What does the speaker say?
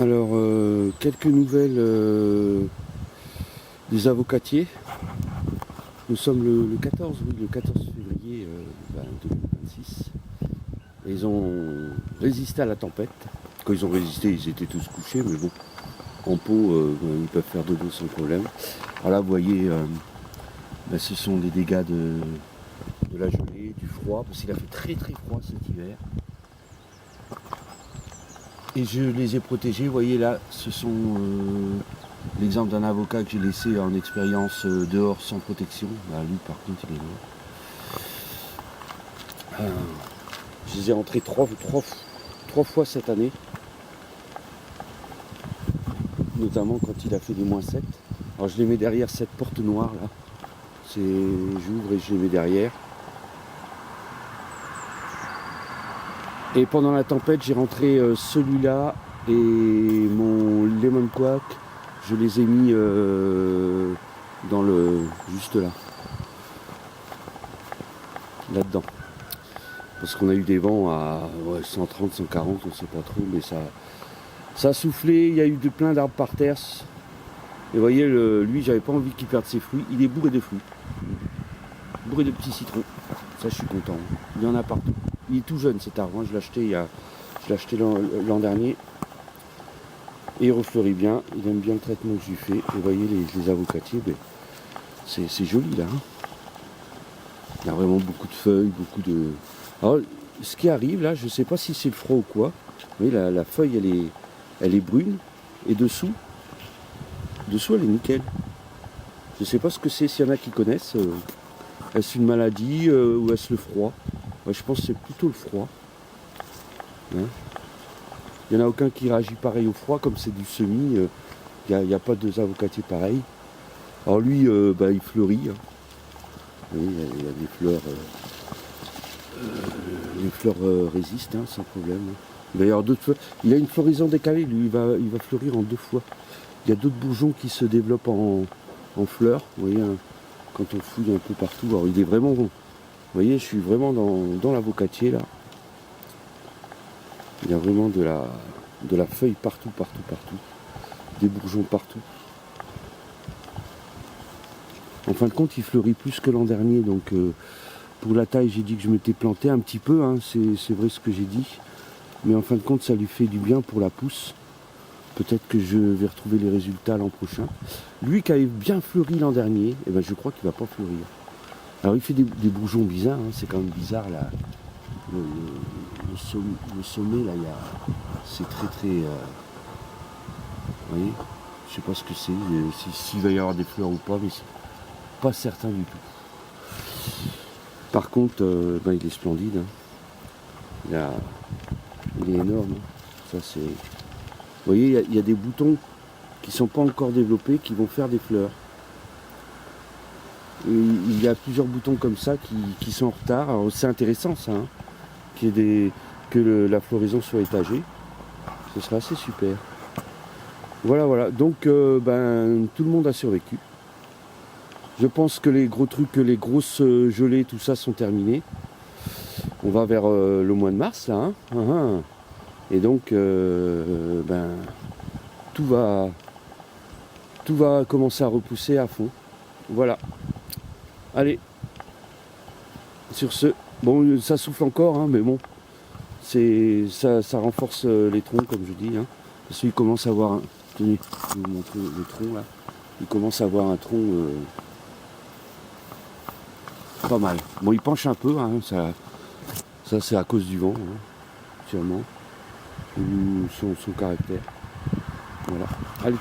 Alors, quelques nouvelles des avocatiers. Nous sommes le 14 février 2026. Et ils ont résisté à la tempête. Quand ils ont résisté, ils étaient tous couchés, mais bon, en pot, ils peuvent faire dodo sans problème. Alors là, vous voyez, ce sont des dégâts de la gelée, du froid, parce qu'il a fait très très froid cet hiver. Et je les ai protégés, vous voyez là, ce sont l'exemple d'un avocat que j'ai laissé en expérience dehors sans protection. Bah, lui par contre il est mort. Je les ai rentrés trois fois cette année. Notamment quand il a fait des -7. Alors je les mets derrière cette porte noire là. J'ouvre et je les mets derrière. Et pendant la tempête, j'ai rentré celui-là et mon Lemon Quack, je les ai mis dans juste là-dedans. Parce qu'on a eu des vents à 130, 140, on ne sait pas trop, mais ça a soufflé, il y a eu plein d'arbres par terre. Et vous voyez, lui, j'avais pas envie qu'il perde ses fruits. Il est bourré de fruits, bourré de petits citrons. Ça, je suis content. Il y en a partout. Il est tout jeune cet arbre, je l'ai acheté l'an dernier. Et il refleurit bien, il aime bien le traitement que je lui fais. Et vous voyez les avocatiers, c'est joli là. Hein. Il y a vraiment beaucoup de feuilles, beaucoup de... Alors, ce qui arrive là, je ne sais pas si c'est le froid ou quoi. Vous voyez, la feuille, elle est brune. Et dessous, elle est nickel. Je ne sais pas ce que c'est, s'il y en a qui connaissent. Est-ce une maladie ou est-ce le froid? Ouais, je pense que c'est plutôt le froid. Hein, il n'y en a aucun qui réagit pareil au froid, comme c'est du semis. Il n'y a pas deux avocatiers pareils. Alors lui, il fleurit. Hein. Oui, il y a des fleurs. Les fleurs résistent hein, sans problème. Il va y avoir d'autres fleurs. Il a une floraison décalée, lui, il va fleurir en 2 fois. Il y a d'autres bourgeons qui se développent en fleurs. Vous voyez, hein, quand on fouille un peu partout. Alors il est vraiment... Vous voyez, je suis vraiment dans l'avocatier là. Il y a vraiment de la feuille partout. Des bourgeons partout. En fin de compte, il fleurit plus que l'an dernier. Donc pour la taille, j'ai dit que je m'étais planté un petit peu. Hein, c'est vrai ce que j'ai dit. Mais en fin de compte, ça lui fait du bien pour la pousse. Peut-être que je vais retrouver les résultats l'an prochain. Lui qui avait bien fleuri l'an dernier, je crois qu'il ne va pas fleurir. Alors il fait des bourgeons bizarres, hein, c'est quand même bizarre là. Le sommet là, c'est très vous voyez, je sais pas ce que c'est, s'il va y avoir des fleurs ou pas, mais c'est pas certain du tout. Par contre, il est splendide. Hein. Il est énorme. Hein. Ça c'est. Vous voyez, il y a des boutons qui sont pas encore développés, qui vont faire des fleurs. Et il y a plusieurs boutons comme ça qui sont en retard. Alors c'est intéressant ça, hein, que la floraison soit étagée. Ce serait assez super. Voilà. Donc tout le monde a survécu. Je pense que les gros trucs, les grosses gelées, tout ça sont terminés. On va vers le mois de mars là. Hein. Et donc tout va commencer à repousser à fond. Voilà. Allez, sur ce, bon, ça souffle encore, hein, mais bon, ça renforce les troncs, comme je dis, hein, parce qu'il commence à avoir tenez, je vais vous montrer le tronc là, il commence à avoir un tronc pas mal. Bon, il penche un peu, hein, ça c'est à cause du vent, hein, sûrement, ou son caractère. Voilà. Allez.